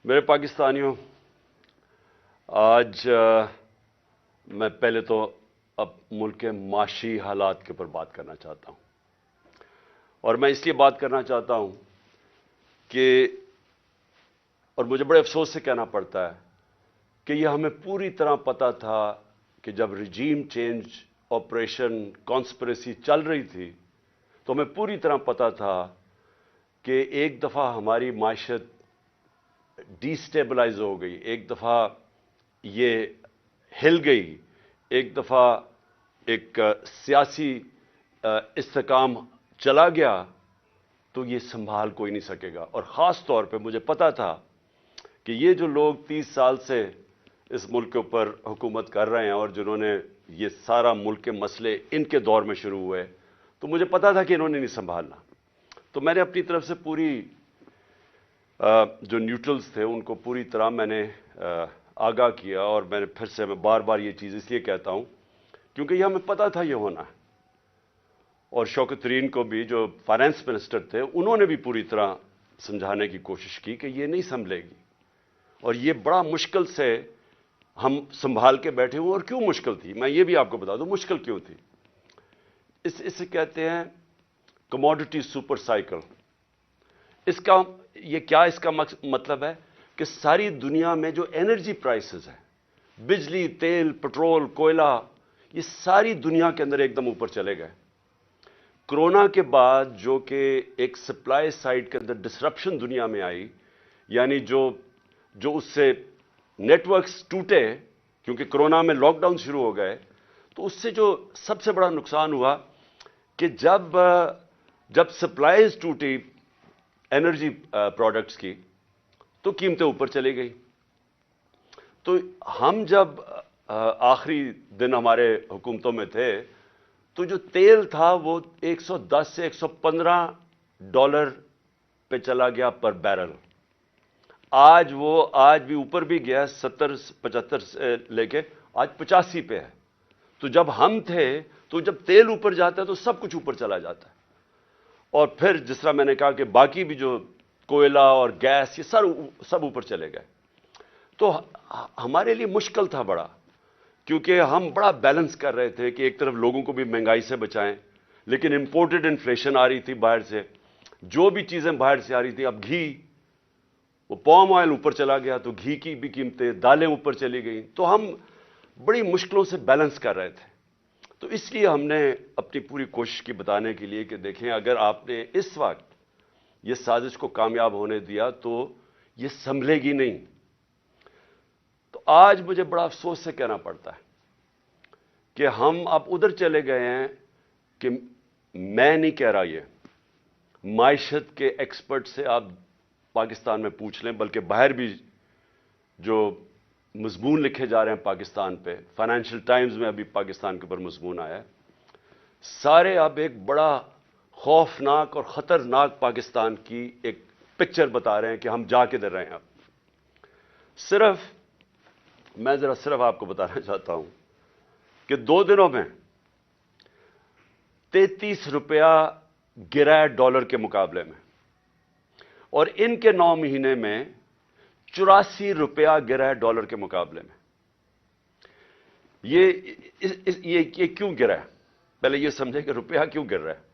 میرے پاکستانیوں، آج میں پہلے تو اب ملک کے معاشی حالات کے اوپر بات کرنا چاہتا ہوں، اور میں اس لیے بات کرنا چاہتا ہوں کہ اور مجھے بڑے افسوس سے کہنا پڑتا ہے کہ یہ ہمیں پوری طرح پتا تھا کہ جب رجیم چینج آپریشن کانسپریسی چل رہی تھی تو ہمیں پوری طرح پتا تھا کہ ایک دفعہ ہماری معیشت ڈی سٹیبلائز ہو گئی، ایک دفعہ یہ ہل گئی، ایک دفعہ ایک سیاسی استحکام چلا گیا تو یہ سنبھال کوئی نہیں سکے گا۔ اور خاص طور پہ مجھے پتا تھا کہ یہ جو لوگ 30 سال سے اس ملک کے اوپر حکومت کر رہے ہیں اور جنہوں نے یہ سارا ملک کے مسئلے ان کے دور میں شروع ہوئے، تو مجھے پتا تھا کہ انہوں نے نہیں سنبھالنا۔ تو میں نے اپنی طرف سے پوری جو نیوٹرلز تھے ان کو پوری طرح میں نے آگاہ کیا، اور میں نے پھر سے میں بار بار یہ چیز اس لیے کہتا ہوں کیونکہ یہ ہمیں پتا تھا یہ ہونا ہے۔ اور شوکت ترین کو بھی جو فائنانس منسٹر تھے انہوں نے بھی پوری طرح سمجھانے کی کوشش کی کہ یہ نہیں سنبھلے گی، اور یہ بڑا مشکل سے ہم سنبھال کے بیٹھے ہوئے۔ اور کیوں مشکل تھی میں یہ بھی آپ کو بتا دوں مشکل کیوں تھی۔ اسے کہتے ہیں کموڈٹی سپر سائیکل۔ اس کا مطلب ہے کہ ساری دنیا میں جو انرجی پرائسز ہیں، بجلی، تیل، پٹرول، کوئلہ، یہ ساری دنیا کے اندر ایک دم اوپر چلے گئے۔ کرونا کے بعد جو کہ ایک سپلائی سائڈ کے اندر ڈسرپشن دنیا میں آئی، یعنی جو اس سے نیٹ ورکس ٹوٹے کیونکہ کرونا میں لاک ڈاؤن شروع ہو گئے، تو اس سے جو سب سے بڑا نقصان ہوا کہ جب سپلائیز ٹوٹی انرجی پروڈکٹس کی تو قیمتیں اوپر چلی گئی۔ تو ہم جب آخری دن ہمارے حکومتوں میں تھے تو جو تیل تھا وہ 110 سے 115 ڈالر پہ چلا گیا پر بیرل۔ آج بھی اوپر بھی گیا، 70-75 سے لے کے آج 85 پہ ہے۔ تو جب ہم تھے تو جب تیل اوپر جاتا ہے تو سب کچھ اوپر چلا جاتا ہے، اور پھر جس طرح میں نے کہا کہ باقی بھی جو کوئلہ اور گیس یہ سب اوپر چلے گئے۔ تو ہمارے لیے مشکل تھا بڑا، کیونکہ ہم بڑا بیلنس کر رہے تھے کہ ایک طرف لوگوں کو بھی مہنگائی سے بچائیں، لیکن امپورٹڈ انفلیشن آ رہی تھی باہر سے، جو بھی چیزیں باہر سے آ رہی تھی۔ اب گھی، وہ پام آئل اوپر چلا گیا تو گھی کی بھی قیمتیں، دالیں اوپر چلی گئیں، تو ہم بڑی مشکلوں سے بیلنس کر رہے تھے۔ تو اس لیے ہم نے اپنی پوری کوشش کی بتانے کے لیے کہ دیکھیں اگر آپ نے اس وقت یہ سازش کو کامیاب ہونے دیا تو یہ سنبھلے گی نہیں۔ تو آج مجھے بڑا افسوس سے کہنا پڑتا ہے کہ ہم اب ادھر چلے گئے ہیں کہ میں نہیں کہہ رہا، یہ معیشت کے ایکسپرٹ سے آپ پاکستان میں پوچھ لیں، بلکہ باہر بھی جو مضمون لکھے جا رہے ہیں پاکستان پہ، فائنینشیل ٹائمز میں ابھی پاکستان کے اوپر مضمون آیا ہے، سارے اب ایک بڑا خوفناک اور خطرناک پاکستان کی ایک پکچر بتا رہے ہیں کہ ہم جا کدھر رہے ہیں۔ اب میں صرف آپ کو بتانا چاہتا ہوں کہ 2 دنوں میں 33 روپیہ گرا ہے ڈالر کے مقابلے میں، اور ان کے 9 مہینے میں 84 روپیہ گرا ہے ڈالر کے مقابلے میں۔ یہ کیوں گرا ہے؟ پہلے یہ سمجھیں کہ روپیہ کیوں گر رہا ہے۔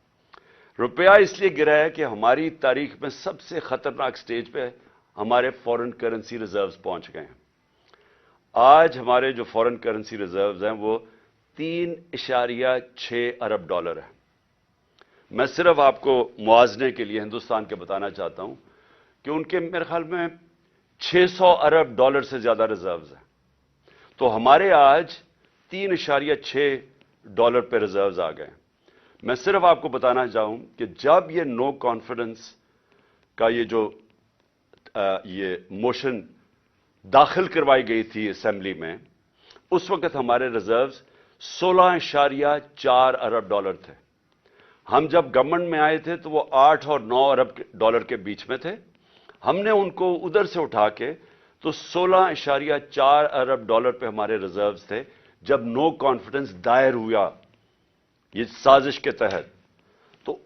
روپیہ اس لیے گرا ہے کہ ہماری تاریخ میں سب سے خطرناک سٹیج پہ ہمارے فورن کرنسی ریزروز پہنچ گئے ہیں۔ آج ہمارے جو فورن کرنسی ریزروز ہیں وہ 3.6 ارب ڈالر ہے۔ میں صرف آپ کو موازنے کے لیے ہندوستان کے بتانا چاہتا ہوں کہ ان کے میرے خیال میں 600 ارب ڈالر سے زیادہ ریزروز ہیں، تو ہمارے آج 3.6 ڈالر پہ ریزروز آ گئے۔ میں صرف آپ کو بتانا چاہوں کہ جب یہ نو کانفیڈنس کا یہ موشن داخل کروائی گئی تھی اسمبلی میں، اس وقت ہمارے ریزروز 16.4 ارب ڈالر تھے۔ ہم جب گورنمنٹ میں آئے تھے تو وہ 8 اور 9 ارب ڈالر کے بیچ میں تھے۔ ہم نے ان کو ادھر سے اٹھا کے تو 16.4 ارب ڈالر پہ ہمارے ریزروز تھے جب نو کانفیڈنس دائر ہوا یہ سازش کے تحت۔ تو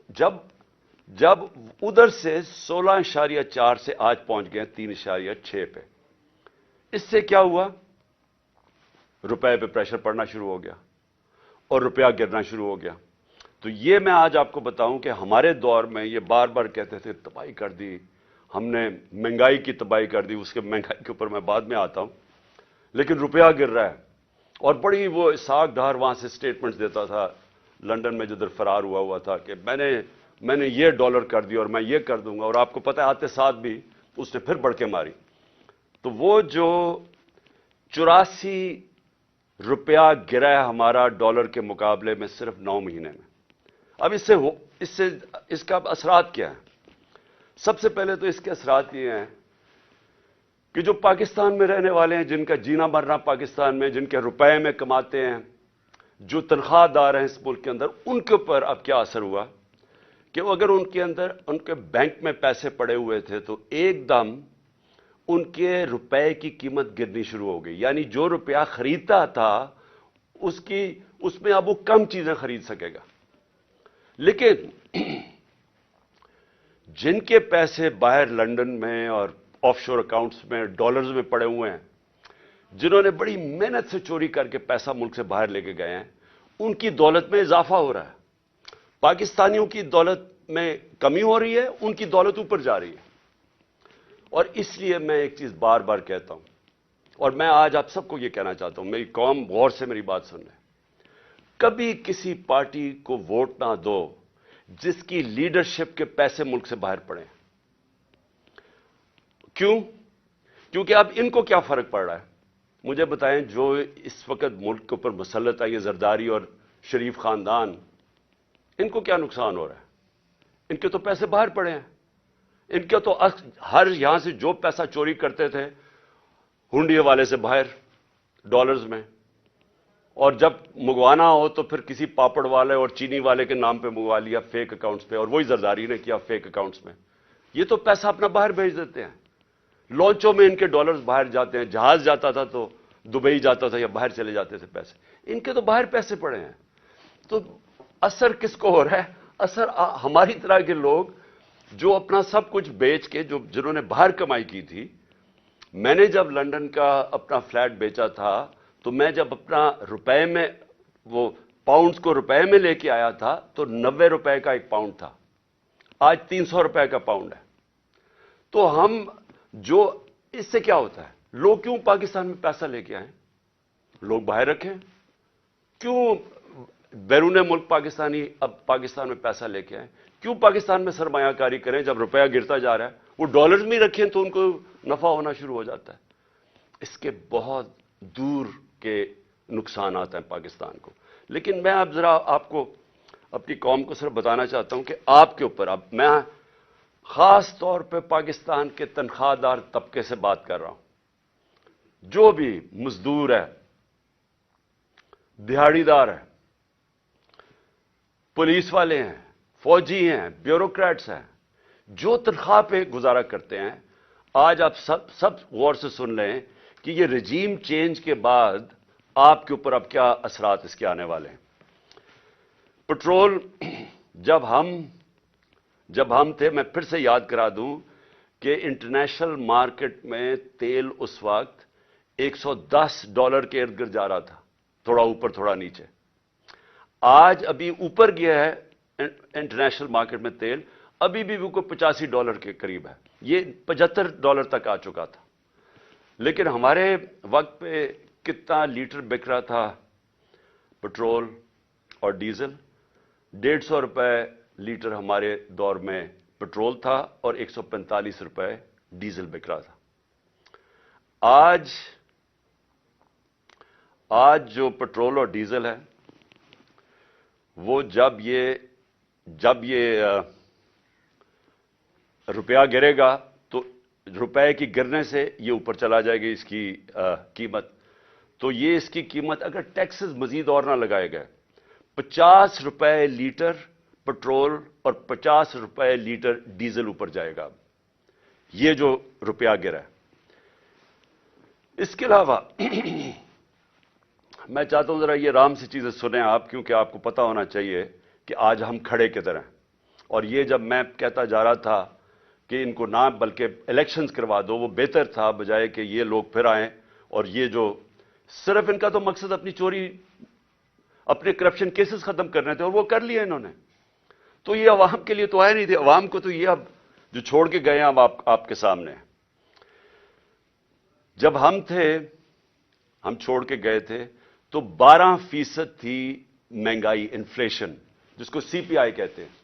جب ادھر سے 16.4 سے آج پہنچ گئے 3.6 پہ، اس سے کیا ہوا؟ روپے پہ پریشر پڑنا شروع ہو گیا اور روپیہ گرنا شروع ہو گیا۔ تو یہ میں آج آپ کو بتاؤں کہ ہمارے دور میں یہ بار بار کہتے تھے تباہی کر دی ہم نے، مہنگائی کی تباہی کر دی، اس کے مہنگائی کے اوپر میں بعد میں آتا ہوں، لیکن روپیہ گر رہا ہے۔ اور بڑی وہ اسحاق ڈار وہاں سے سٹیٹمنٹس دیتا تھا لنڈن میں جدھر فرار ہوا تھا کہ میں نے یہ ڈالر کر دی اور میں یہ کر دوں گا، اور آپ کو پتہ ہے آتے ساتھ بھی اس نے پھر بڑھ کے ماری۔ تو وہ جو 84 روپیہ گرا ہے ہمارا ڈالر کے مقابلے میں صرف 9 مہینے میں۔ اب اس کا اثرات کیا ہے؟ سب سے پہلے تو اس کے اثرات یہ ہیں کہ جو پاکستان میں رہنے والے ہیں، جن کا جینا مرنا پاکستان میں، جن کے روپے میں کماتے ہیں، جو تنخواہ دار ہیں اس ملک کے اندر، ان کے اوپر اب کیا اثر ہوا کہ اگر ان کے بینک میں پیسے پڑے ہوئے تھے تو ایک دم ان کے روپے کی قیمت گرنی شروع ہو گئی۔ یعنی جو روپیہ خریدتا تھا اس میں اب وہ کم چیزیں خرید سکے گا۔ لیکن جن کے پیسے باہر لنڈن میں اور آف شور اکاؤنٹس میں ڈالرز میں پڑے ہوئے ہیں، جنہوں نے بڑی محنت سے چوری کر کے پیسہ ملک سے باہر لے کے گئے ہیں، ان کی دولت میں اضافہ ہو رہا ہے۔ پاکستانیوں کی دولت میں کمی ہو رہی ہے، ان کی دولت اوپر جا رہی ہے۔ اور اس لیے میں ایک چیز بار بار کہتا ہوں، اور میں آج آپ سب کو یہ کہنا چاہتا ہوں، میری قوم غور سے میری بات سن لے، کبھی کسی پارٹی کو ووٹ نہ دو جس کی لیڈرشپ کے پیسے ملک سے باہر پڑے۔ کیوں؟ کیونکہ اب ان کو کیا فرق پڑ رہا ہے؟ مجھے بتائیں، جو اس وقت ملک کے اوپر مسلط ہے یہ زرداری اور شریف خاندان، ان کو کیا نقصان ہو رہا ہے؟ ان کے تو پیسے باہر پڑے ہیں، ان کے تو ہر یہاں سے جو پیسہ چوری کرتے تھے ہنڈی والے سے باہر ڈالرز میں، اور جب منگوانا ہو تو پھر کسی پاپڑ والے اور چینی والے کے نام پہ منگوا لیا فیک اکاؤنٹس پہ، اور وہی زرداری نے کیا فیک اکاؤنٹس میں۔ یہ تو پیسہ اپنا باہر بھیج دیتے ہیں، لانچوں میں ان کے ڈالرز باہر جاتے ہیں، جہاز جاتا تھا تو دبئی جاتا تھا یا باہر چلے جاتے تھے پیسے، ان کے تو باہر پیسے پڑے ہیں۔ تو اثر کس کو ہو رہا ہے؟ اثر ہماری طرح کے لوگ جو اپنا سب کچھ بیچ کے، جنہوں نے باہر کمائی کی تھی۔ میں نے جب لنڈن کا اپنا فلیٹ بیچا تھا تو میں جب اپنا روپے میں وہ پاؤنڈز کو روپے میں لے کے آیا تھا تو 90 روپے کا ایک پاؤنڈ تھا، آج 300 روپے کا پاؤنڈ ہے۔ تو ہم جو اس سے کیا ہوتا ہے؟ لوگ کیوں پاکستان میں پیسہ لے کے آئیں؟ لوگ باہر رکھیں، کیوں بیرون ملک پاکستانی اب پاکستان میں پیسہ لے کے آئیں؟ کیوں پاکستان میں سرمایہ کاری کریں جب روپیہ گرتا جا رہا ہے؟ وہ ڈالرز میں رکھیں تو ان کو نفع ہونا شروع ہو جاتا ہے۔ اس کے بہت دور کے نقصانات ہیں پاکستان کو۔ لیکن میں اب ذرا آپ کو، اپنی قوم کو صرف بتانا چاہتا ہوں کہ آپ کے اوپر، اب میں خاص طور پہ پاکستان کے تنخواہ دار طبقے سے بات کر رہا ہوں، جو بھی مزدور ہے، دیہڑی دار ہے، پولیس والے ہیں، فوجی ہیں، بیوروکریٹس ہیں، جو تنخواہ پہ گزارا کرتے ہیں، آج آپ سب غور سے سن لیں کہ یہ رجیم چینج کے بعد آپ کے اوپر اب کیا اثرات اس کے آنے والے ہیں۔ پٹرول جب ہم تھے، میں پھر سے یاد کرا دوں کہ انٹرنیشنل مارکیٹ میں تیل اس وقت $110 کے ارد گرد جا رہا تھا، تھوڑا اوپر تھوڑا نیچے۔ آج ابھی اوپر گیا ہے انٹرنیشنل مارکیٹ میں تیل، ابھی بھی وہ کوئی $85 کے قریب ہے، یہ $75 تک آ چکا تھا۔ لیکن ہمارے وقت پہ کتنا لیٹر بک رہا تھا پٹرول اور ڈیزل؟ 150 روپے لیٹر ہمارے دور میں پٹرول تھا اور 145 روپے ڈیزل بک رہا تھا۔ آج جو پٹرول اور ڈیزل ہے وہ جب یہ روپیہ گرے گا تو روپے کی گرنے سے یہ اوپر چلا جائے گی اس کی قیمت۔ تو یہ اس کی قیمت اگر ٹیکسز مزید اور نہ لگائے گئے، 50 روپے لیٹر پٹرول اور 50 روپے لیٹر ڈیزل اوپر جائے گا یہ جو روپیہ گرا ہے۔ اس کے علاوہ میں چاہتا ہوں ذرا یہ آرام سے چیزیں سنیں آپ، کیونکہ آپ کو پتا ہونا چاہیے کہ آج ہم کھڑے کدھر ہیں اور یہ جب میں کہتا جا رہا تھا کہ ان کو نہ بلکہ الیکشنز کروا دو، وہ بہتر تھا بجائے کہ یہ لوگ پھر آئیں اور یہ جو صرف ان کا تو مقصد اپنی چوری، اپنے کرپشن کیسز ختم کرنے تھے اور وہ کر لیے انہوں نے. تو یہ عوام کے لیے تو آئے نہیں تھے. عوام کو تو یہ اب جو چھوڑ کے گئے ہیں اب آپ کے سامنے. جب ہم تھے، ہم چھوڑ کے گئے تھے تو 12% تھی مہنگائی، انفلیشن، جس کو سی پی آئی کہتے ہیں.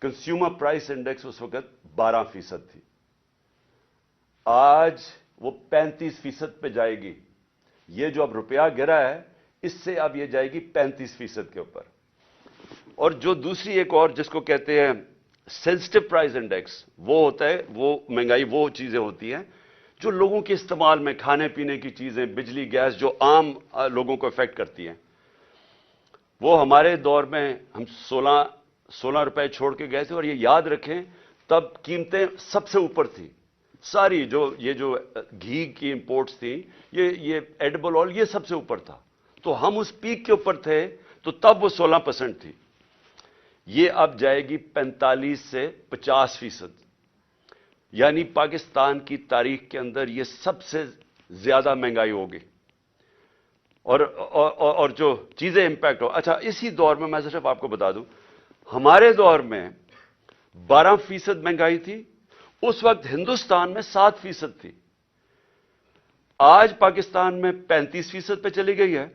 کنزیومر پرائس انڈیکس اس وقت 12% تھی. آج وہ 35% پہ جائے گی. یہ جو اب روپیہ گرا ہے اس سے اب یہ جائے گی 35% کے اوپر. اور جو دوسری ایک اور جس کو کہتے ہیں سینسٹیو پرائس انڈیکس، وہ ہوتا ہے، وہ مہنگائی وہ چیزیں ہوتی ہیں جو لوگوں کے استعمال میں، کھانے پینے کی چیزیں، بجلی، گیس، جو عام لوگوں کو افیکٹ کرتی ہیں. وہ ہمارے دور میں ہم 16 روپے چھوڑ کے گئے تھے. اور یہ یاد رکھیں تب قیمتیں سب سے اوپر تھی ساری. یہ جو گھی کی امپورٹس تھیں، یہ ایڈیبل آئل، یہ سب سے اوپر تھا. تو ہم اس پیک کے اوپر تھے تو تب وہ 16% تھی. یہ اب جائے گی 45 سے 50%. یعنی پاکستان کی تاریخ کے اندر یہ سب سے زیادہ مہنگائی ہوگی. اور جو چیزیں امپیکٹ ہو. اچھا، اسی دور میں میں صرف آپ کو بتا دوں، ہمارے دور میں 12% مہنگائی تھی. اس وقت ہندوستان میں 7% تھی. آج پاکستان میں 35% پہ چلی گئی ہے،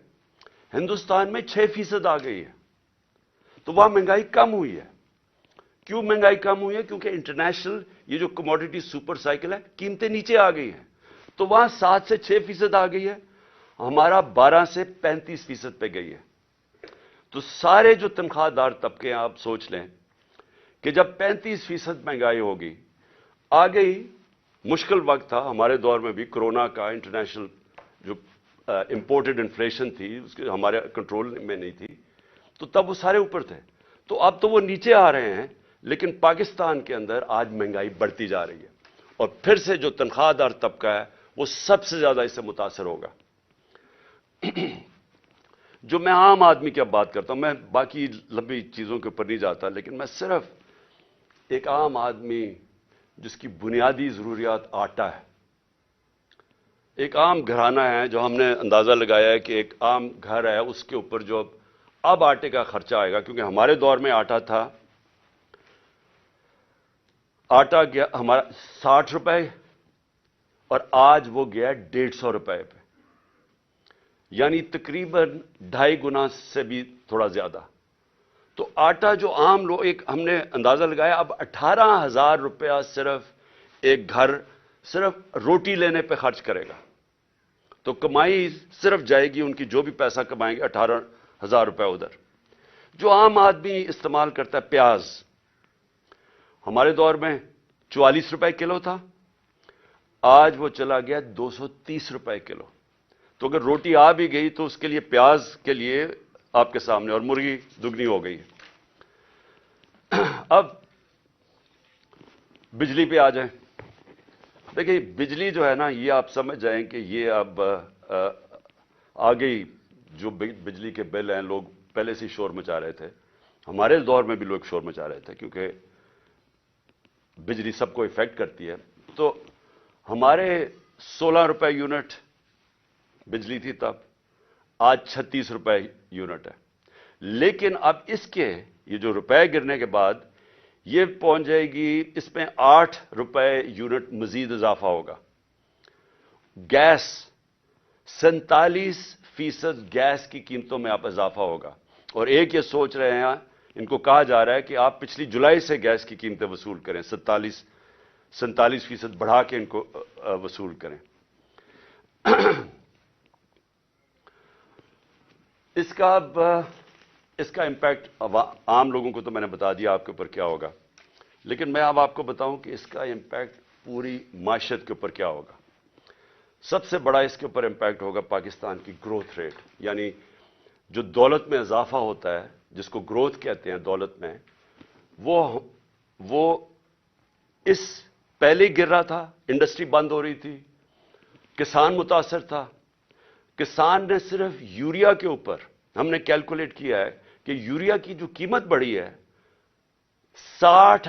ہندوستان میں 6% آ گئی ہے. تو وہاں مہنگائی کم ہوئی ہے. کیوں مہنگائی کم ہوئی ہے؟ کیونکہ انٹرنیشنل یہ جو کموڈیٹی سپر سائیکل ہے، قیمتیں نیچے آ گئی ہیں. تو وہاں 7 سے 6% آ گئی ہے، ہمارا 12 سے 35% پہ گئی ہے. تو سارے جو تنخواہ دار طبقے ہیں، آپ سوچ لیں کہ جب 35% مہنگائی ہوگی، آ گئی. مشکل وقت تھا ہمارے دور میں بھی، کرونا کا، انٹرنیشنل جو امپورٹڈ انفلیشن تھی اس کے ہمارے کنٹرول میں نہیں تھی. تو تب وہ سارے اوپر تھے. تو اب تو وہ نیچے آ رہے ہیں، لیکن پاکستان کے اندر آج مہنگائی بڑھتی جا رہی ہے. اور پھر سے جو تنخواہ دار طبقہ ہے وہ سب سے زیادہ اس سے متاثر ہوگا. جو میں عام آدمی کی اب بات کرتا ہوں، میں باقی لمبی چیزوں کے اوپر نہیں جاتا، لیکن میں صرف ایک عام آدمی جس کی بنیادی ضروریات آٹا ہے. ایک عام گھرانہ ہے جو ہم نے اندازہ لگایا ہے کہ ایک عام گھر ہے، اس کے اوپر جو اب آٹے کا خرچہ آئے گا، کیونکہ ہمارے دور میں آٹا تھا، آٹا گیا ہمارا 60 روپے اور آج وہ گیا 150 روپے پہ. یعنی تقریباً 2.5 گنا سے بھی تھوڑا زیادہ. تو آٹا جو عام لوگ، ایک ہم نے اندازہ لگایا اب 18,000 روپیہ صرف ایک گھر صرف روٹی لینے پہ خرچ کرے گا. تو کمائی صرف جائے گی ان کی، جو بھی پیسہ کمائیں گے 18,000 روپے ادھر. جو عام آدمی استعمال کرتا ہے پیاز، ہمارے دور میں 44 روپے کلو تھا، آج وہ چلا گیا 230 روپے کلو. تو اگر روٹی آ بھی گئی تو اس کے لیے پیاز کے لیے آپ کے سامنے، اور مرغی دگنی ہو گئی. اب بجلی پہ آ جائیں. دیکھیں بجلی جو ہے نا، یہ آپ سمجھ جائیں کہ یہ اب آ گئی. جو بجلی کے بل ہیں، لوگ پہلے سے شور مچا رہے تھے، ہمارے دور میں بھی لوگ شور مچا رہے تھے، کیونکہ بجلی سب کو افیکٹ کرتی ہے. تو ہمارے 16 روپے یونٹ بجلی تھی تب، آج 36 روپے یونٹ ہے. لیکن اب اس کے یہ جو روپے گرنے کے بعد یہ پہنچ جائے گی، اس میں 8 روپے یونٹ مزید اضافہ ہوگا. گیس 47% گیس کی قیمتوں میں آپ اضافہ ہوگا. اور ایک یہ سوچ رہے ہیں، ان کو کہا جا رہا ہے کہ آپ پچھلی جولائی سے گیس کی قیمتیں وصول کریں، 47% بڑھا کے ان کو وصول کریں. اس کا امپیکٹ عام لوگوں کو تو میں نے بتا دیا آپ کے اوپر کیا ہوگا، لیکن میں اب آپ کو بتاؤں کہ اس کا امپیکٹ پوری معیشت کے اوپر کیا ہوگا. سب سے بڑا اس کے اوپر امپیکٹ ہوگا پاکستان کی گروتھ ریٹ. یعنی جو دولت میں اضافہ ہوتا ہے، جس کو گروتھ کہتے ہیں دولت میں، وہ اس پہلے گر رہا تھا، انڈسٹری بند ہو رہی تھی، کسان متاثر تھا. کسان نے صرف یوریا کے اوپر، ہم نے کیلکولیٹ کیا ہے کہ یوریا کی جو قیمت بڑھی ہے 60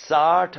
60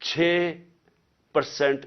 6%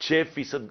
6%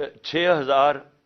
6000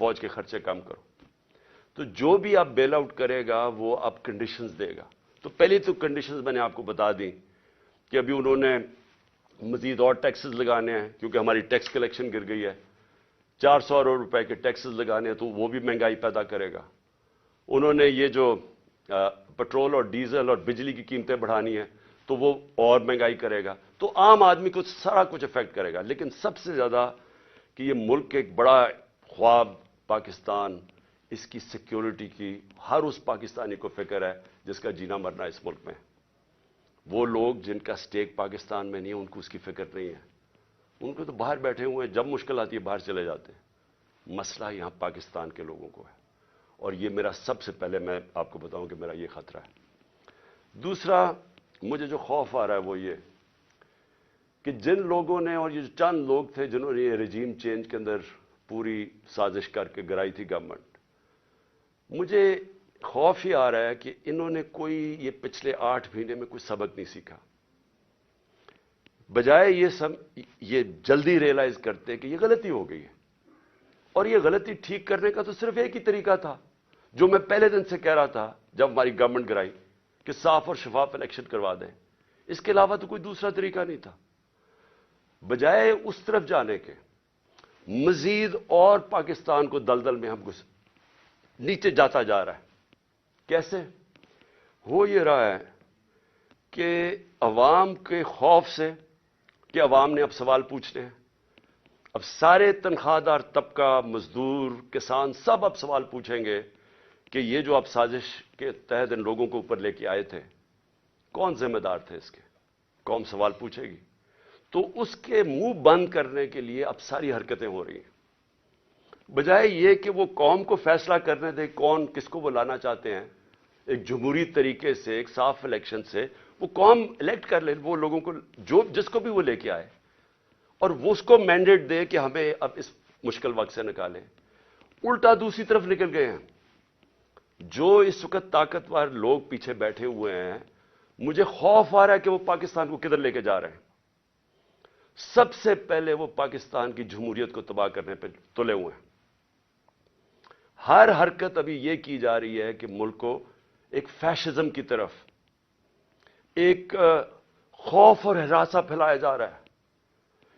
فوج کے خرچے کم کرو. تو جو بھی آپ بیل آؤٹ کرے گا وہ آپ کنڈیشنز دے گا. تو پہلی تو کنڈیشنز میں نے آپ کو بتا دی کہ ابھی انہوں نے مزید اور ٹیکسز لگانے ہیں کیونکہ ہماری ٹیکس کلیکشن گر گئی ہے. 400 ارب روپے کے ٹیکسز لگانے ہیں تو وہ بھی مہنگائی پیدا کرے گا. انہوں نے یہ جو پٹرول اور ڈیزل اور بجلی کی قیمتیں بڑھانی ہیں تو وہ اور مہنگائی کرے گا. تو عام آدمی کو سارا کچھ افیکٹ کرے گا. لیکن سب سے زیادہ کہ یہ ملک ایک بڑا خواب پاکستان، اس کی سیکیورٹی کی ہر اس پاکستانی کو فکر ہے جس کا جینا مرنا اس ملک میں. وہ لوگ جن کا سٹیک پاکستان میں نہیں ہے ان کو اس کی فکر نہیں ہے. ان کو تو باہر بیٹھے ہوئے ہیں، جب مشکل آتی ہے باہر چلے جاتے ہیں. مسئلہ یہاں پاکستان کے لوگوں کو ہے اور یہ میرا سب سے پہلے میں آپ کو بتاؤں کہ میرا یہ خطرہ ہے. دوسرا مجھے جو خوف آ رہا ہے وہ یہ کہ جن لوگوں نے، اور یہ جو چند لوگ تھے جنہوں نے یہ رجیم چینج کے اندر پوری سازش کر کے گرائی تھی گورنمنٹ، مجھے خوف ہی آ رہا ہے کہ انہوں نے کوئی یہ پچھلے 8 مہینے میں کوئی سبق نہیں سیکھا. بجائے یہ جلدی ریئلائز کرتے کہ یہ غلطی ہو گئی ہے اور یہ غلطی ٹھیک کرنے کا تو صرف ایک ہی طریقہ تھا جو میں پہلے دن سے کہہ رہا تھا جب ہماری گورنمنٹ گرائی کہ صاف اور شفاف الیکشن کروا دیں. اس کے علاوہ تو کوئی دوسرا طریقہ نہیں تھا. بجائے اس طرف جانے کے مزید اور پاکستان کو دلدل میں ہم کچھ نیچے جاتا جا رہا ہے. کیسے ہو یہ رہا ہے کہ عوام کے خوف سے کہ عوام نے اب سوال پوچھنے ہیں. اب سارے تنخواہ دار طبقہ، مزدور، کسان سب اب سوال پوچھیں گے کہ یہ جو آپ سازش کے تحت ان لوگوں کو اوپر لے کے آئے تھے کون ذمہ دار تھے اس کے؟ قوم سوال پوچھے گی. تو اس کے منہ بند کرنے کے لیے اب ساری حرکتیں ہو رہی ہیں. بجائے یہ کہ وہ قوم کو فیصلہ کرنے دے کون کس کو وہ لانا چاہتے ہیں، ایک جمہوری طریقے سے، ایک صاف الیکشن سے وہ قوم الیکٹ کر لے وہ لوگوں کو جس کو بھی وہ لے کے آئے اور وہ اس کو مینڈیٹ دے کہ ہمیں اب اس مشکل وقت سے نکالیں. الٹا دوسری طرف نکل گئے ہیں. جو اس وقت طاقتور لوگ پیچھے بیٹھے ہوئے ہیں، مجھے خوف آ رہا ہے کہ وہ پاکستان کو کدھر لے کے جا رہے ہیں. سب سے پہلے وہ پاکستان کی جمہوریت کو تباہ کرنے پہ تلے ہوئے ہیں. ہر حرکت ابھی یہ کی جا رہی ہے کہ ملک کو ایک فیشزم کی طرف، ایک خوف اور ہراساں پھیلایا جا رہا ہے.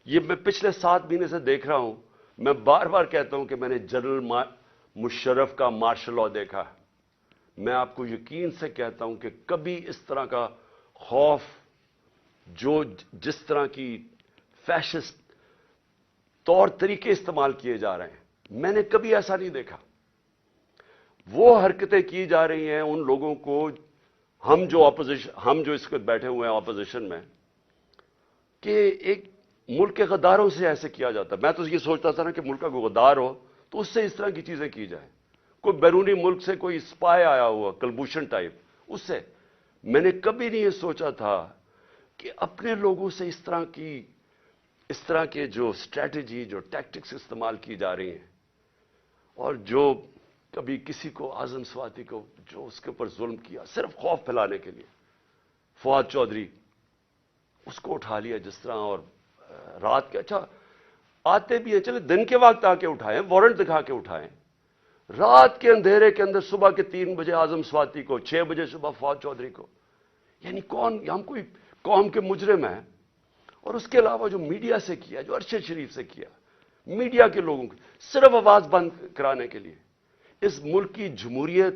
یہ میں پچھلے 7 مہینے سے دیکھ رہا ہوں. میں بار بار کہتا ہوں کہ میں نے جنرل مشرف کا مارشل لاء دیکھا. میں آپ کو یقین سے کہتا ہوں کہ کبھی اس طرح کا خوف، جس طرح کی فیشسٹ طور طریقے استعمال کیے جا رہے ہیں، میں نے کبھی ایسا نہیں دیکھا. وہ حرکتیں کی جا رہی ہیں ان لوگوں کو، ہم جو اس وقت بیٹھے ہوئے ہیں اپوزیشن میں، کہ ایک ملک کے غداروں سے ایسے کیا جاتا. میں تو یہ سوچتا تھا نا کہ ملک کا کوئی غدار ہو تو اس سے اس طرح کی چیزیں کی جائیں. کوئی بیرونی ملک سے کوئی اسپائے آیا ہوا کلبوشن ٹائپ، اس سے میں نے کبھی نہیں یہ سوچا تھا کہ اپنے لوگوں سے اس طرح کے جو اسٹریٹجی، جو ٹیکٹکس استعمال کی جا رہی ہیں، اور جو کبھی کسی کو اعظم سواتی کو جو اس کے اوپر ظلم کیا صرف خوف پھیلانے کے لیے. فواد چودھری اس کو اٹھا لیا جس طرح، اور رات کے اچھا آتے بھی ہیں، چلے دن کے وقت آ کے اٹھائیں، وارنٹ دکھا کے اٹھائیں. رات کے اندھیرے کے اندر صبح کے 3 بجے اعظم سواتی کو، 6 بجے صبح فواد چودھری کو. یعنی کون؟ ہم کوئی قوم کے مجرم ہیں. اور اس کے علاوہ جو میڈیا سے کیا، جو ارشد شریف سے کیا، میڈیا کے لوگوں کی صرف آواز بند کرانے کے لیے، اس ملک کی جمہوریت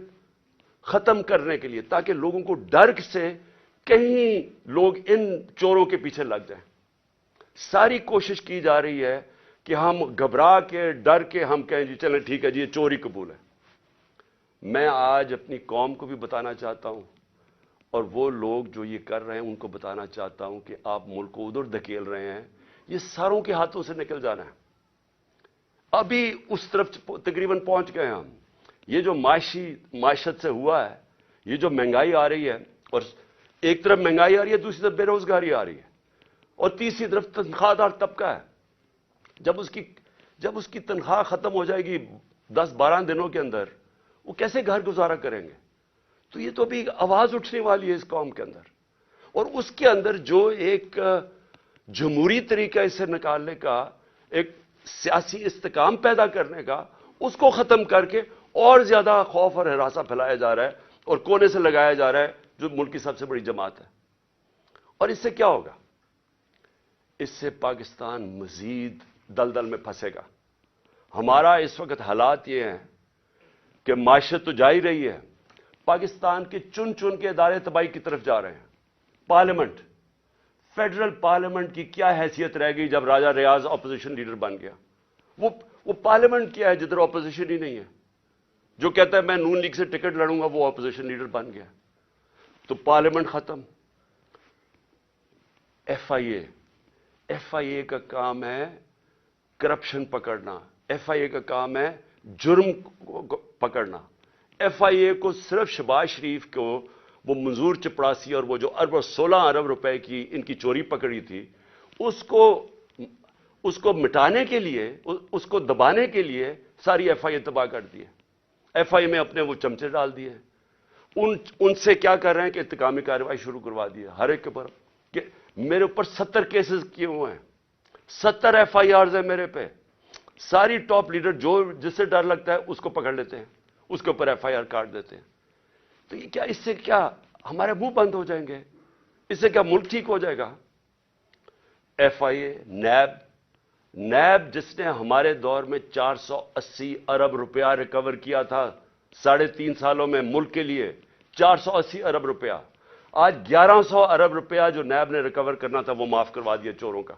ختم کرنے کے لیے، تاکہ لوگوں کو ڈر سے کہیں لوگ ان چوروں کے پیچھے لگ جائیں. ساری کوشش کی جا رہی ہے کہ ہم گھبرا کے، ڈر کے ہم کہیں جی چلیں ٹھیک ہے جی یہ چوری قبول ہے. میں آج اپنی قوم کو بھی بتانا چاہتا ہوں اور وہ لوگ جو یہ کر رہے ہیں ان کو بتانا چاہتا ہوں کہ آپ ملک کو ادھر دھکیل رہے ہیں. یہ ساروں کے ہاتھوں سے نکل جانا ہے. ابھی اس طرف تقریباً پہنچ گئے ہم. یہ جو معیشت سے ہوا ہے، یہ جو مہنگائی آ رہی ہے، اور ایک طرف مہنگائی آ رہی ہے، دوسری طرف بے روزگاری آ رہی ہے، اور تیسری طرف تنخواہ دار طبقہ ہے. جب اس کی تنخواہ ختم ہو جائے گی 10-12 دنوں کے اندر، وہ کیسے گھر گزارا کریں گے؟ تو یہ تو بھی آواز اٹھنے والی ہے اس قوم کے اندر. اور اس کے اندر جو ایک جمہوری طریقہ اسے نکالنے کا، ایک سیاسی استحکام پیدا کرنے کا، اس کو ختم کر کے اور زیادہ خوف اور ہراساں پھیلایا جا رہا ہے اور کونے سے لگایا جا رہا ہے جو ملک کی سب سے بڑی جماعت ہے. اور اس سے کیا ہوگا؟ اس سے پاکستان مزید دلدل میں پھنسے گا. ہمارا اس وقت حالات یہ ہیں کہ معیشت تو جا ہی رہی ہے، پاکستان کے چن چن کے ادارے تباہی کی طرف جا رہے ہیں. پارلیمنٹ، فیڈرل پارلیمنٹ کی کیا حیثیت رہ گئی جب راجہ ریاض اپوزیشن لیڈر بن گیا؟ وہ پارلیمنٹ کیا ہے جدھر اپوزیشن ہی نہیں ہے؟ جو کہتا ہے میں نون لیگ سے ٹکٹ لڑوں گا وہ اپوزیشن لیڈر بن گیا. تو پارلیمنٹ ختم. ایف آئی اے کا کام ہے کرپشن پکڑنا، ایف آئی اے کا کام ہے جرم پکڑنا. ایف آئی اے کو صرف شہباز شریف کو وہ منظور چپڑاسی اور وہ جو 16 ارب روپے کی ان کی چوری پکڑی تھی اس کو مٹانے کے لیے، اس کو دبانے کے لیے ساری ایف آئی اے تباہ کر دی ہے. ایف آئی اے میں اپنے وہ چمچے ڈال دیے. ان سے کیا کر رہے ہیں کہ انتقامی کارروائی شروع کروا دی ہے ہر ایک کے اوپر. کہ میرے اوپر 70 کیسز کیے ہوئے ہیں، 70 ایف آئی آرز ہیں میرے پہ. ساری ٹاپ لیڈر جو جس سے ڈر لگتا ہے اس کو پکڑ لیتے ہیں، اس کے اوپر ایف آئی آر کاٹ دیتے ہیں. تو یہ کیا، اس سے کیا ہمارے منہ بند ہو جائیں گے؟ اس سے کیا ملک ٹھیک ہو جائے گا؟ ایف آئی اے، نیب جس نے ہمارے دور میں 480 ارب روپیہ ریکور کیا تھا 3.5 سالوں میں ملک کے لیے، 480 ارب روپیہ. آج 1100 ارب روپیہ جو نیب نے ریکور کرنا تھا وہ معاف کروا دیا چوروں کا،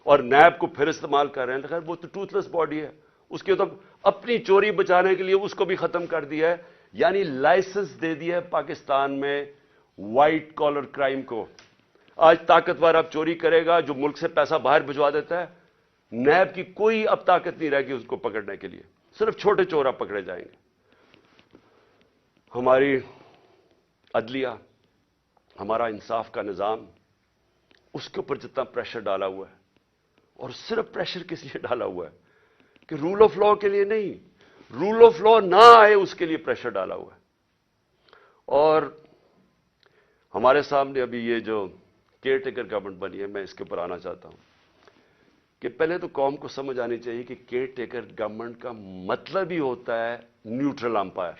اور نیب کو پھر استعمال کر رہے ہیں. خیر وہ تو ٹوتھ لیس باڈی ہے، اس کے تو اپنی چوری بچانے کے لیے اس کو بھی ختم کر دیا ہے. یعنی لائسنس دے دیا ہے پاکستان میں وائٹ کالر کرائم کو. آج طاقتور اب چوری کرے گا جو ملک سے پیسہ باہر بھجوا دیتا ہے. نیب کی کوئی اب طاقت نہیں رہے گی اس کو پکڑنے کے لیے، صرف چھوٹے چور اب پکڑے جائیں گے. ہماری عدلیہ، ہمارا انصاف کا نظام، اس کے اوپر جتنا پریشر ڈالا ہوا ہے، اور صرف پریشر کس لیے ڈالا ہوا ہے کہ رول آف لا کے لیے نہیں، رول آف لا نہ آئے اس کے لیے پریشر ڈالا ہوا ہے. اور ہمارے سامنے ابھی یہ جو کیئر ٹیکر گورنمنٹ بنی ہے، میں اس کے اوپر آنا چاہتا ہوں کہ پہلے تو قوم کو سمجھ آنی چاہیے کہ کیئر ٹیکر گورنمنٹ کا مطلب ہی ہوتا ہے نیوٹرل امپائر.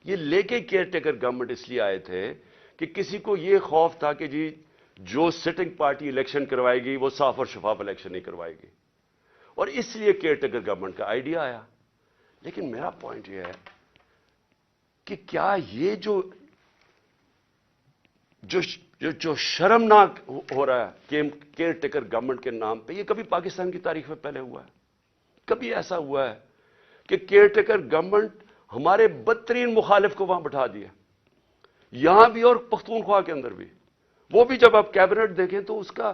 یہ لے کے کیئر ٹیکر گورنمنٹ اس لیے آئے تھے کہ کسی کو یہ خوف تھا کہ جی جو سٹنگ پارٹی الیکشن کروائے گی وہ صاف اور شفاف الیکشن نہیں کروائے گی، اور اس لیے کیئر ٹیکر گورنمنٹ کا آئیڈیا آیا. لیکن میرا پوائنٹ یہ ہے کہ کیا یہ جو شرمناک ہو رہا ہے کہ کیئر ٹیکر گورنمنٹ کے نام پہ، یہ کبھی پاکستان کی تاریخ میں پہلے ہوا ہے؟ کبھی ایسا ہوا ہے کہ کیئر ٹیکر گورنمنٹ ہمارے بدترین مخالف کو وہاں بٹھا دیا، یہاں بھی اور پختونخوا کے اندر بھی؟ وہ بھی جب آپ کیبنٹ دیکھیں تو اس کا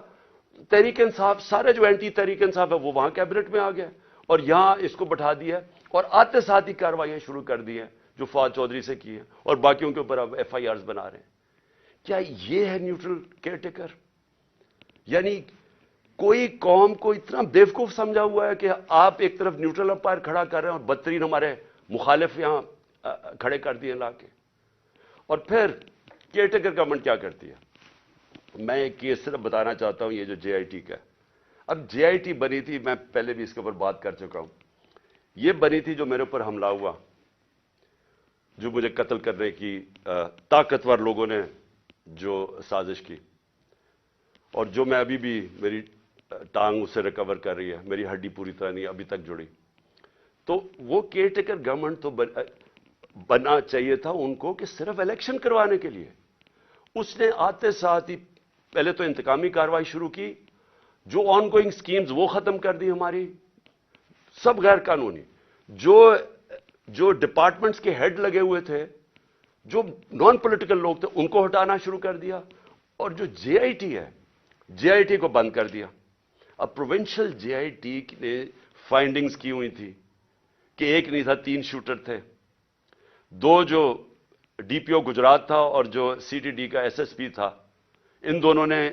تحریک انصاف، سارے جو اینٹی تحریک انصاف ہے وہ وہاں کیبنٹ میں آ گیا، اور یہاں اس کو بٹھا دیا اور آتے ساتھ ہی کارروائیاں شروع کر دی ہیں جو فواد چودھری سے کی ہیں، اور باقیوں کے اوپر اب ایف آئی آرز بنا رہے ہیں. کیا یہ ہے نیوٹرل کیئر ٹیکر؟ یعنی کوئی قوم کو اتنا بیوقوف سمجھا ہوا ہے کہ آپ ایک طرف نیوٹرل امپائر کھڑا کر رہے ہیں اور بدترین ہمارے مخالف یہاں کھڑے کر دیے لا کے. اور پھر کیئر ٹیکر گورنمنٹ کیا کرتی ہے؟ میں ایک کیس صرف بتانا چاہتا ہوں، یہ جو جے آئی ٹی کا ہے. اب جے آئی ٹی بنی تھی، میں پہلے بھی اس کے اوپر بات کر چکا ہوں. یہ بنی تھی جو میرے اوپر حملہ ہوا، جو مجھے قتل کرنے کی طاقتور لوگوں نے جو سازش کی، اور جو میں ابھی بھی میری ٹانگ اس سے ریکور کر رہی ہے، میری ہڈی پوری طرح نہیں ابھی تک جڑی. تو وہ کیئر ٹیکر گورنمنٹ تو بننا چاہیے تھا ان کو کہ صرف الیکشن کروانے کے لیے. اس نے آتے ساتھ ہی پہلے تو انتقامی کارروائی شروع کی، جو آن گوئنگ سکیمز وہ ختم کر دی ہماری، سب غیر قانونی. جو ڈپارٹمنٹس کے ہیڈ لگے ہوئے تھے، جو نان پولیٹیکل لوگ تھے، ان کو ہٹانا شروع کر دیا. اور جو جے آئی ٹی ہے، جے آئی ٹی کو بند کر دیا. اب پروونشل جے آئی ٹی نے فائنڈنگز کی ہوئی تھی کہ ایک نہیں تھا، 3 شوٹر تھے. 2 جو ڈی پی او گجرات تھا اور جو سی ٹی ڈی کا ایس ایس پی تھا، ان دونوں نے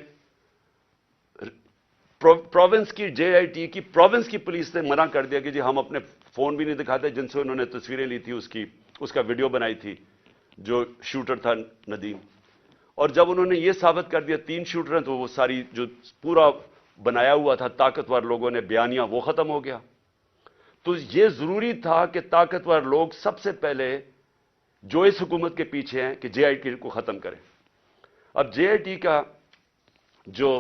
پروونس کی جے آئی ٹی کی پروونس کی پولیس نے منع کر دیا کہ جی ہم اپنے فون بھی نہیں دکھاتے جن سے انہوں نے تصویریں لی تھی، اس کا ویڈیو بنائی تھی جو شوٹر تھا ندیم. اور جب انہوں نے یہ ثابت کر دیا 3 شوٹر ہیں، تو وہ ساری جو پورا بنایا ہوا تھا طاقتور لوگوں نے بیانیہ وہ ختم ہو گیا. تو یہ ضروری تھا کہ طاقتور لوگ سب سے پہلے جو اس حکومت کے پیچھے ہیں کہ جے آئی ٹی کو ختم کریں. اب جے آئی ٹی کا جو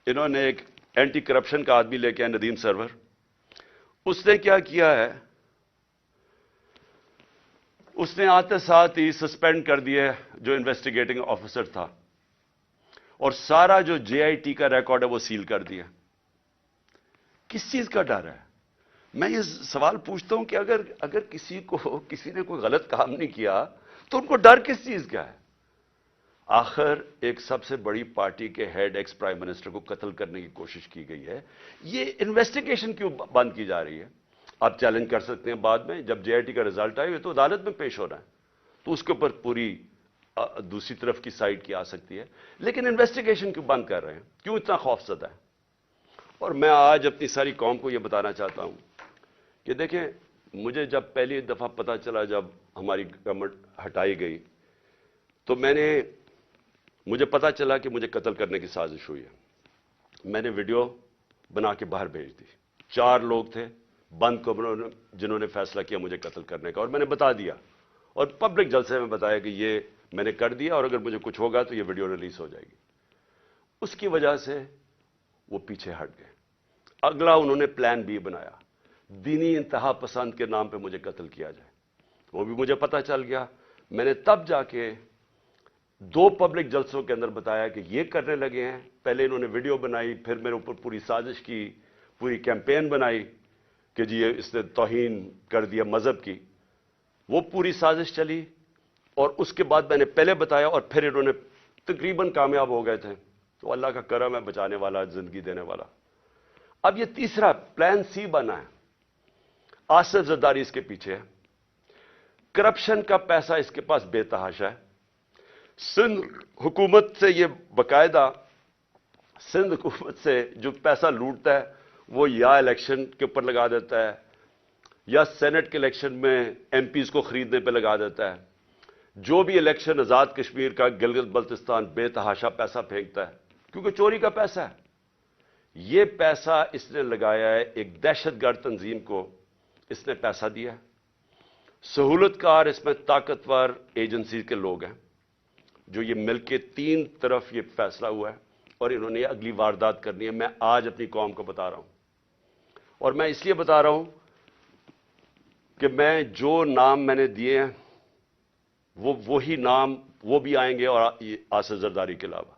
انہوں نے ایک اینٹی کرپشن کا آدمی لے کے آئے ندیم سرور, اس نے کیا کیا ہے, اس نے آتے ساتھ ہی سسپینڈ کر دیا جو انویسٹیگیٹنگ آفیسر تھا, اور سارا جو جے آئی ٹی کا ریکارڈ ہے وہ سیل کر دیا. کس چیز کا ڈر ہے؟ میں یہ سوال پوچھتا ہوں کہ اگر کسی نے کوئی غلط کام نہیں کیا تو ان کو ڈر کس چیز کا ہے؟ آخر ایک سب سے بڑی پارٹی کے ہیڈ ایکس پرائم منسٹر کو قتل کرنے کی کوشش کی گئی ہے, یہ انویسٹیگیشن کیوں بند کی جا رہی ہے؟ آپ چیلنج کر سکتے ہیں بعد میں, جب جے آئی ٹی کا رزلٹ آئے تو عدالت میں پیش ہونا ہے, تو اس کے اوپر پوری دوسری طرف کی سائڈ کی آ سکتی ہے, لیکن انویسٹیگیشن کیوں بند کر رہے ہیں؟ کیوں اتنا خوف زدہ ہے؟ اور میں آج اپنی ساری قوم کو یہ بتانا چاہتا ہوں کہ دیکھیں, مجھے جب پہلی دفعہ پتا چلا جب ہماری گورنمنٹ ہٹائی گئی, تو مجھے پتا چلا کہ مجھے قتل کرنے کی سازش ہوئی ہے. میں نے ویڈیو بنا کے باہر بھیج دی. 4 لوگ تھے بند کمروں میں جنہوں نے فیصلہ کیا مجھے قتل کرنے کا, اور میں نے بتا دیا, اور پبلک جلسے میں بتایا کہ یہ میں نے کر دیا, اور اگر مجھے کچھ ہوگا تو یہ ویڈیو ریلیز ہو جائے گی. اس کی وجہ سے وہ پیچھے ہٹ گئے. اگلا انہوں نے پلان بی بنایا, دینی انتہا پسند کے نام پہ مجھے قتل کیا جائے. وہ بھی مجھے پتا چل گیا. میں نے تب جا کے 2 پبلک جلسوں کے اندر بتایا کہ یہ کرنے لگے ہیں. پہلے انہوں نے ویڈیو بنائی, پھر میرے اوپر پوری سازش کی, پوری کیمپین بنائی کہ جی اس نے توہین کر دیا مذہب کی. وہ پوری سازش چلی, اور اس کے بعد میں نے پہلے بتایا, اور پھر انہوں نے تقریباً کامیاب ہو گئے تھے. تو اللہ کا کرم ہے, بچانے والا, زندگی دینے والا. اب یہ تیسرا پلان سی بنا ہے. آصف زرداری اس کے پیچھے ہے. کرپشن کا پیسہ اس کے پاس بے تحاشا ہے. سندھ حکومت سے یہ باقاعدہ, سندھ حکومت سے جو پیسہ لوٹتا ہے وہ یا الیکشن کے اوپر لگا دیتا ہے, یا سینٹ کے الیکشن میں ایم پیز کو خریدنے پہ لگا دیتا ہے. جو بھی الیکشن آزاد کشمیر کا, گلگت بلتستان, بے تحاشا پیسہ پھینکتا ہے, کیونکہ چوری کا پیسہ ہے. یہ پیسہ اس نے لگایا ہے ایک دہشت گرد تنظیم کو, اس نے پیسہ دیا ہے. سہولت کار اس میں طاقتور ایجنسی کے لوگ ہیں جو یہ مل کے 3 طرف یہ فیصلہ ہوا ہے, اور انہوں نے اگلی واردات کرنی ہے. میں آج اپنی قوم کو بتا رہا ہوں, اور میں اس لیے بتا رہا ہوں کہ میں جو نام میں نے دیے ہیں وہی نام وہ بھی آئیں گے, اور آصف زرداری کے علاوہ.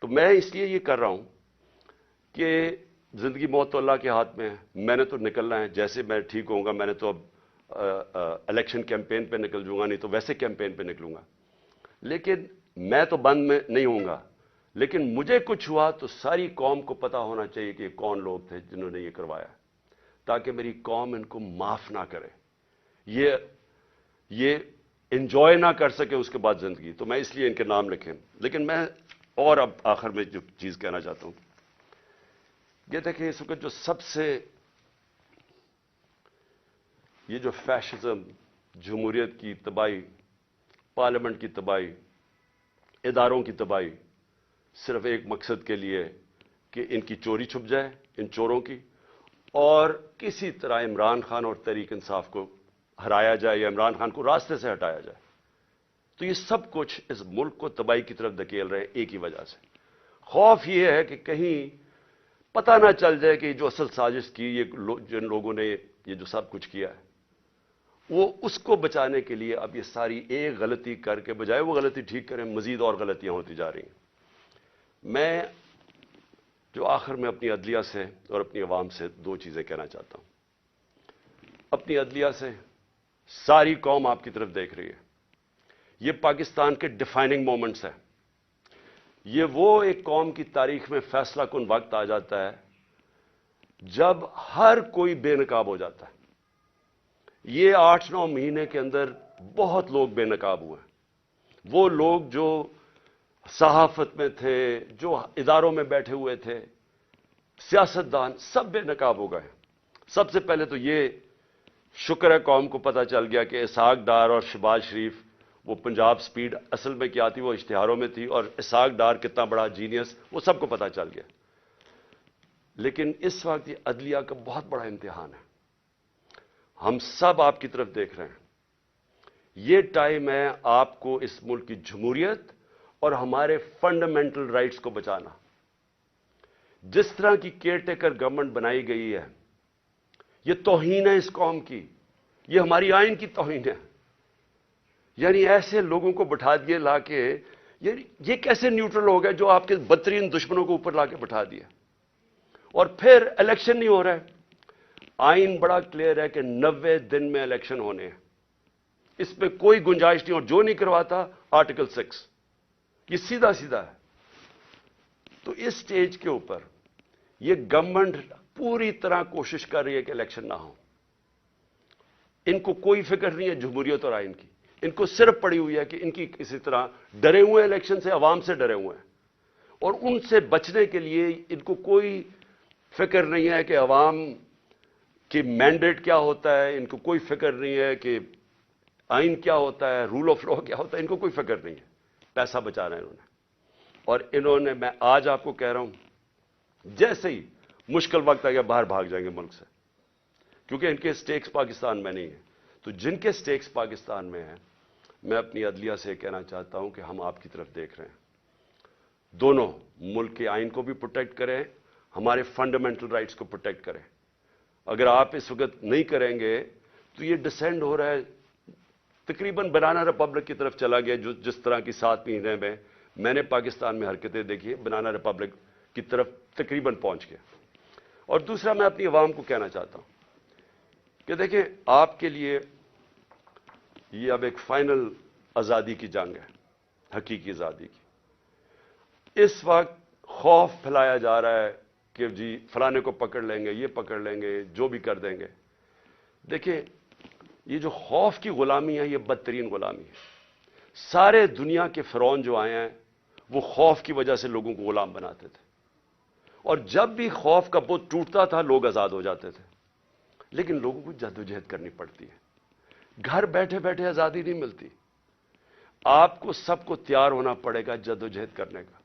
تو میں اس لیے یہ کر رہا ہوں کہ زندگی موت تو اللہ کے ہاتھ میں ہے. میں نے تو نکلنا ہے, جیسے میں ٹھیک ہوں گا. میں نے تو اب الیکشن کیمپین پہ نکل جوں گا, نہیں تو ویسے کیمپین پہ نکلوں گا. لیکن میں تو بند میں نہیں ہوں گا, لیکن مجھے کچھ ہوا تو ساری قوم کو پتا ہونا چاہیے کہ کون لوگ تھے جنہوں نے یہ کروایا, تاکہ میری قوم ان کو معاف نہ کرے, یہ انجوائے نہ کر سکے اس کے بعد زندگی. تو میں اس لیے ان کے نام لکھیں. لیکن میں اور اب آخر میں جو چیز کہنا چاہتا ہوں, یہ دیکھیں اس وقت جو سب سے یہ جو فیشزم, جمہوریت کی تباہی, پارلیمنٹ کی تباہی, اداروں کی تباہی, صرف ایک مقصد کے لیے کہ ان کی چوری چھپ جائے, ان چوروں کی, اور کسی طرح عمران خان اور تحریک انصاف کو ہرایا جائے یا عمران خان کو راستے سے ہٹایا جائے. تو یہ سب کچھ اس ملک کو تباہی کی طرف دھکیل رہے ہیں ایک ہی وجہ سے. خوف یہ ہے کہ کہیں پتہ نہ چل جائے کہ جو اصل سازش کی, یہ جن لوگوں نے یہ جو سب کچھ کیا ہے, وہ اس کو بچانے کے لیے اب یہ ساری ایک غلطی کر کے بجائے وہ غلطی ٹھیک کریں, مزید اور غلطیاں ہوتی جا رہی ہیں. میں جو آخر میں اپنی عدلیہ سے اور اپنی عوام سے 2 چیزیں کہنا چاہتا ہوں. اپنی عدلیہ سے, ساری قوم آپ کی طرف دیکھ رہی ہے. یہ پاکستان کے ڈیفائننگ مومنٹس ہیں. یہ وہ ایک قوم کی تاریخ میں فیصلہ کن وقت آ جاتا ہے جب ہر کوئی بے نقاب ہو جاتا ہے. یہ 8-9 مہینے کے اندر بہت لوگ بے نقاب ہوئے ہیں. وہ لوگ جو صحافت میں تھے, جو اداروں میں بیٹھے ہوئے تھے, سیاستدان, سب بے نقاب ہو گئے. سب سے پہلے تو یہ شکر ہے قوم کو پتہ چل گیا کہ اسحاق ڈار اور شہباز شریف, وہ پنجاب سپیڈ اصل میں کیا تھی وہ اشتہاروں میں تھی, اور اسحاق ڈار کتنا بڑا جینیس وہ سب کو پتہ چل گیا. لیکن اس وقت یہ عدلیہ کا بہت بڑا امتحان ہے. ہم سب آپ کی طرف دیکھ رہے ہیں. یہ ٹائم ہے آپ کو اس ملک کی جمہوریت اور ہمارے فنڈامنٹل رائٹس کو بچانا. جس طرح کی کیئر ٹیکر گورنمنٹ بنائی گئی ہے یہ توہین ہے اس قوم کی, یہ ہماری آئین کی توہین ہے. یعنی ایسے لوگوں کو بٹھا دیے لا کے, یہ کیسے نیوٹرل ہو گیا جو آپ کے بدترین دشمنوں کو اوپر لا کے بٹھا دیا, اور پھر الیکشن نہیں ہو رہا ہے. آئین بڑا کلیئر ہے کہ 90 دن میں الیکشن ہونے ہیں, اس میں کوئی گنجائش نہیں, اور جو نہیں کرواتا آرٹیکل 6, یہ سیدھا سیدھا ہے. تو اس سٹیج کے اوپر یہ گورنمنٹ پوری طرح کوشش کر رہی ہے کہ الیکشن نہ ہو. ان کو کوئی فکر نہیں ہے جمہوریت اور آئین کی, ان کو صرف پڑی ہوئی ہے کہ ان کی کسی طرح ڈرے ہوئے ہیں الیکشن سے, عوام سے ڈرے ہوئے ہیں, اور ان سے بچنے کے لیے ان کو کوئی فکر نہیں ہے کہ عوام کی مینڈیٹ کیا ہوتا ہے, ان کو کوئی فکر نہیں ہے کہ آئین کیا ہوتا ہے, رول آف لا کیا ہوتا ہے, ان کو کوئی فکر نہیں ہے. پیسہ بچانا ہے انہوں نے. اور انہوں نے, میں آج آپ کو کہہ رہا ہوں, جیسے ہی مشکل وقت آ گیا باہر بھاگ جائیں گے ملک سے, کیونکہ ان کے سٹیکس پاکستان میں نہیں ہیں. تو جن کے سٹیکس پاکستان میں ہیں, میں اپنی عدلیہ سے کہنا چاہتا ہوں کہ ہم آپ کی طرف دیکھ رہے ہیں. دونوں ملک کے آئین کو بھی پروٹیکٹ کریں, ہمارے فنڈامنٹل رائٹس کو پروٹیکٹ کریں. اگر آپ اس وقت نہیں کریں گے تو یہ ڈسینڈ ہو رہا ہے, تقریباً بنانا ریپبلک کی طرف چلا گیا. جو جس طرح کی 7 مہینے میں نے پاکستان میں حرکتیں دیکھی, بنانا ریپبلک کی طرف تقریباً پہنچ گیا. اور دوسرا میں اپنی عوام کو کہنا چاہتا ہوں کہ دیکھیں, آپ کے لیے یہ اب ایک فائنل آزادی کی جنگ ہے, حقیقی آزادی کی. اس وقت خوف پھیلایا جا رہا ہے کہ جی فلانے کو پکڑ لیں گے, یہ پکڑ لیں گے, جو بھی کر دیں گے. دیکھیں, یہ جو خوف کی غلامی ہے یہ بدترین غلامی ہے. سارے دنیا کے فرعون جو آئے ہیں وہ خوف کی وجہ سے لوگوں کو غلام بناتے تھے, اور جب بھی خوف کا بت ٹوٹتا تھا لوگ آزاد ہو جاتے تھے. لیکن لوگوں کو جدوجہد کرنی پڑتی ہے, گھر بیٹھے بیٹھے آزادی نہیں ملتی. آپ کو سب کو تیار ہونا پڑے گا جدوجہد کرنے کا.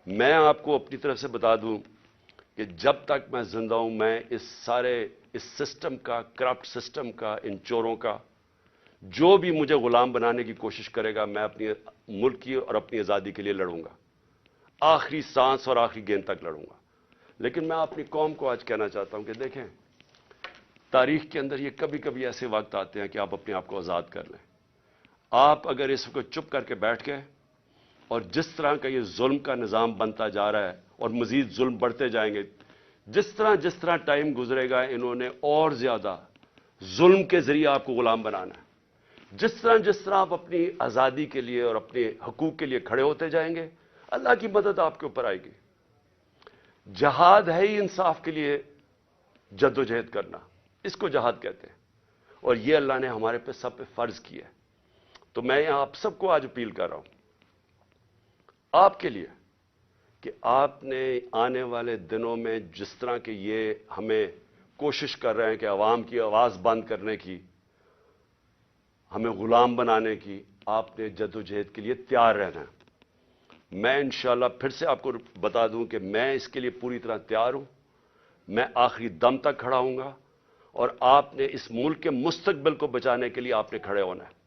میں آپ کو اپنی طرف سے بتا دوں کہ جب تک میں زندہ ہوں, میں اس سسٹم کا, کرپٹ سسٹم کا, ان چوروں کا, جو بھی مجھے غلام بنانے کی کوشش کرے گا, میں اپنی ملک کی اور اپنی آزادی کے لیے لڑوں گا, آخری سانس اور آخری گیند تک لڑوں گا. لیکن میں اپنی قوم کو آج کہنا چاہتا ہوں کہ دیکھیں, تاریخ کے اندر یہ کبھی کبھی ایسے وقت آتے ہیں کہ آپ اپنے آپ کو آزاد کر لیں. آپ اگر اس کو چپ کر کے بیٹھ گئے, اور جس طرح کا یہ ظلم کا نظام بنتا جا رہا ہے اور مزید ظلم بڑھتے جائیں گے, جس طرح ٹائم گزرے گا انہوں نے اور زیادہ ظلم کے ذریعے آپ کو غلام بنانا ہے. جس طرح آپ اپنی آزادی کے لیے اور اپنے حقوق کے لیے کھڑے ہوتے جائیں گے, اللہ کی مدد آپ کے اوپر آئے گی. جہاد ہے ہی انصاف کے لیے جدوجہد کرنا, اس کو جہاد کہتے ہیں, اور یہ اللہ نے ہمارے پہ سب پہ فرض کیا ہے. تو میں آپ سب کو آج اپیل کر رہا ہوں آپ کے لیے کہ آپ نے آنے والے دنوں میں جس طرح کہ یہ ہمیں کوشش کر رہے ہیں کہ عوام کی آواز بند کرنے کی, ہمیں غلام بنانے کی, آپ نے جدوجہد کے لیے تیار رہنا ہے. میں انشاءاللہ پھر سے آپ کو بتا دوں کہ میں اس کے لیے پوری طرح تیار ہوں. میں آخری دم تک کھڑا ہوں گا, اور آپ نے اس ملک کے مستقبل کو بچانے کے لیے آپ نے کھڑے ہونا ہے.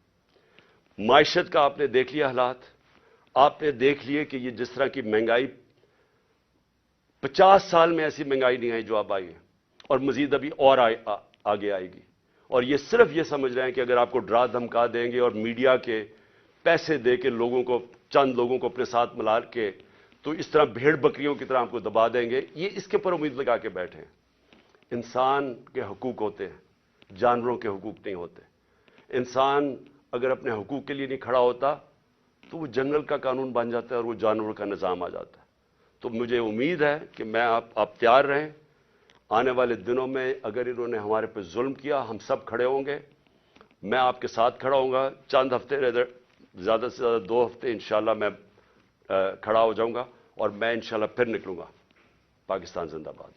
معیشت کا آپ نے دیکھ لیا حالات, آپ نے دیکھ لیے کہ یہ جس طرح کی مہنگائی, 50 سال میں ایسی مہنگائی نہیں آئی جو اب آئی ہے, اور مزید ابھی اور آگے آئے گی. اور یہ صرف یہ سمجھ رہے ہیں کہ اگر آپ کو ڈرا دھمکا دیں گے اور میڈیا کے پیسے دے کے چند لوگوں کو اپنے ساتھ ملا کے, تو اس طرح بھیڑ بکریوں کی طرح آپ کو دبا دیں گے, یہ اس کے پر امید لگا کے بیٹھے ہیں. انسان کے حقوق ہوتے ہیں, جانوروں کے حقوق نہیں ہوتے. انسان اگر اپنے حقوق کے لیے نہیں کھڑا ہوتا تو وہ جنگل کا قانون بن جاتا ہے اور وہ جانوروں کا نظام آ جاتا ہے. تو مجھے امید ہے کہ میں آپ تیار رہیں. آنے والے دنوں میں اگر انہوں نے ہمارے پہ ظلم کیا, ہم سب کھڑے ہوں گے. میں آپ کے ساتھ کھڑا ہوں گا. چند ہفتے, زیادہ سے زیادہ 2 ہفتے انشاءاللہ میں کھڑا ہو جاؤں گا, اور میں انشاءاللہ پھر نکلوں گا. پاکستان زندہ باد.